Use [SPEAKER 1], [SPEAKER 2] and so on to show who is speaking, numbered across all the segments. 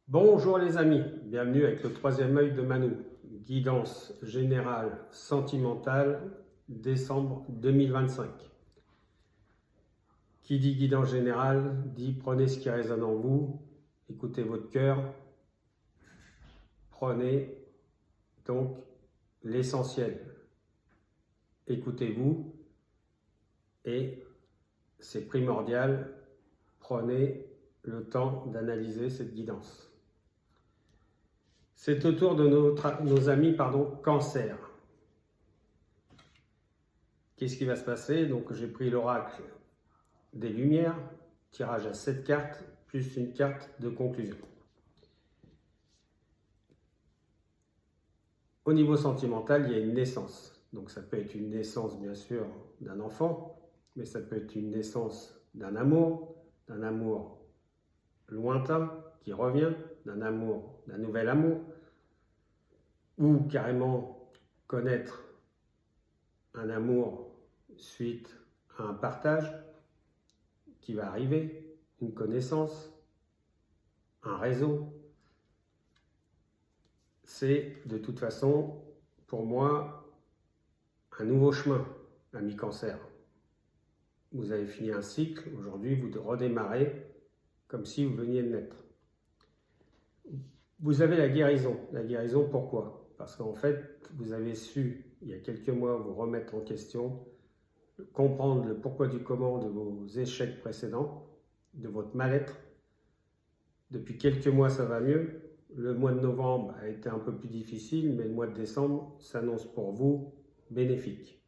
[SPEAKER 1] Bonjour les amis, bienvenue avec le troisième œil de Manu, guidance générale sentimentale, décembre 2025. Qui dit guidance générale dit prenez ce qui résonne en vous, écoutez votre cœur, prenez donc l'essentiel. Écoutez-vous et c'est primordial, prenez le temps d'analyser cette guidance. C'est au tour de nos amis Cancer. Qu'est-ce qui va se passer? Donc j'ai pris l'oracle des Lumières, tirage à 7 cartes, plus une carte de conclusion. Au niveau sentimental, il y a une naissance. Donc ça peut être une naissance bien sûr d'un enfant, mais ça peut être une naissance d'un amour lointain qui revient, d'un nouvel amour, ou carrément connaître un amour suite à un partage qui va arriver, une connaissance, un réseau. C'est de toute façon, pour moi, un nouveau chemin, ami Cancer. Vous avez fini un cycle, aujourd'hui vous redémarrez comme si vous veniez de naître. Vous avez la guérison. La guérison, pourquoi? Parce qu'en fait, vous avez su, il y a quelques mois, vous remettre en question, comprendre le pourquoi du comment de vos échecs précédents, de votre mal-être. Depuis quelques mois, ça va mieux. Le mois de novembre a été un peu plus difficile, mais le mois de décembre s'annonce pour vous bénéfique.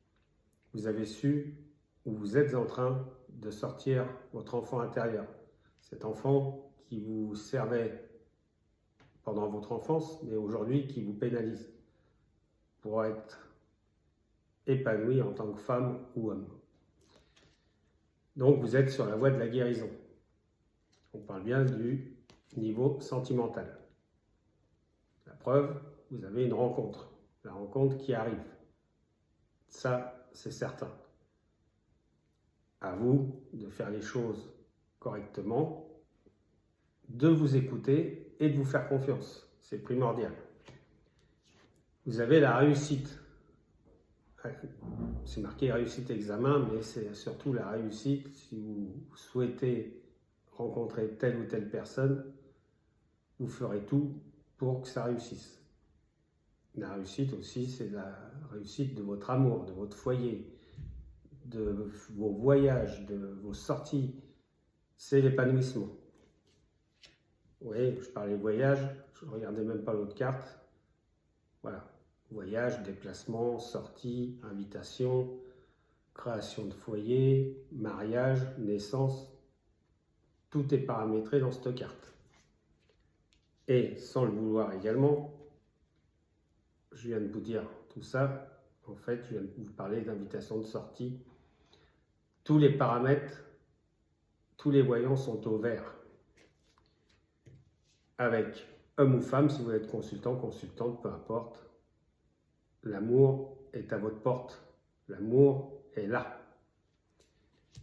[SPEAKER 1] Vous avez su, ou vous êtes en train de sortir votre enfant intérieur. Cet enfant qui vous servait pendant votre enfance, mais aujourd'hui qui vous pénalise pour être épanoui en tant que femme ou homme. Donc vous êtes sur la voie de la guérison. On parle bien du niveau sentimental. La preuve, vous avez une rencontre. La rencontre qui arrive. Ça, c'est certain. À vous de faire les choses correctement, de vous écouter et de vous faire confiance. C'est primordial. Vous avez la réussite. C'est marqué réussite examen, mais c'est surtout la réussite si vous souhaitez rencontrer telle ou telle personne, vous ferez tout pour que ça réussisse. La réussite aussi, c'est la réussite de votre amour, de votre foyer, de vos voyages, de vos sorties. C'est l'épanouissement. Vous voyez, je parlais voyage, je ne regardais même pas l'autre carte. Voilà. Voyage, déplacement, sortie, invitation, création de foyer, mariage, naissance, tout est paramétré dans cette carte. Et sans le vouloir également, je viens de vous dire tout ça, en fait, je viens de vous parler d'invitation de sortie. Tous les paramètres, tous les voyants sont au vert. Avec homme ou femme, si vous êtes consultant, consultante, peu importe. L'amour est à votre porte. L'amour est là.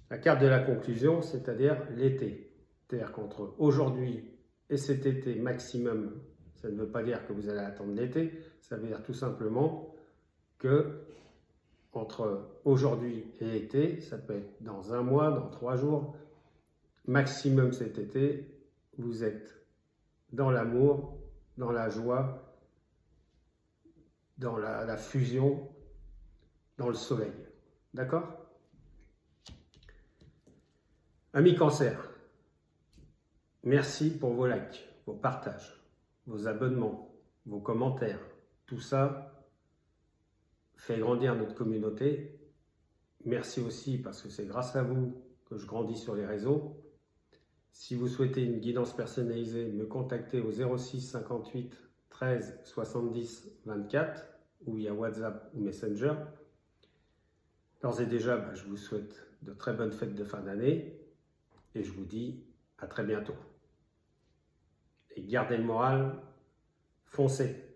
[SPEAKER 1] La carte de la conclusion, c'est-à-dire l'été. C'est-à-dire qu'entre aujourd'hui et cet été maximum, ça ne veut pas dire que vous allez attendre l'été, ça veut dire tout simplement que entre aujourd'hui et l'été, ça peut être dans un mois, dans 3 jours, maximum cet été, vous êtes dans l'amour, dans la joie, dans la fusion, dans le soleil. D'accord? Amis Cancer, merci pour vos likes, vos partages, vos abonnements, vos commentaires. Tout ça fait grandir notre communauté. Merci aussi parce que c'est grâce à vous que je grandis sur les réseaux. Si vous souhaitez une guidance personnalisée, me contactez au 06 58 13 70 24 ou via WhatsApp ou Messenger. D'ores et déjà, je vous souhaite de très bonnes fêtes de fin d'année et je vous dis à très bientôt. Et gardez le moral, foncez.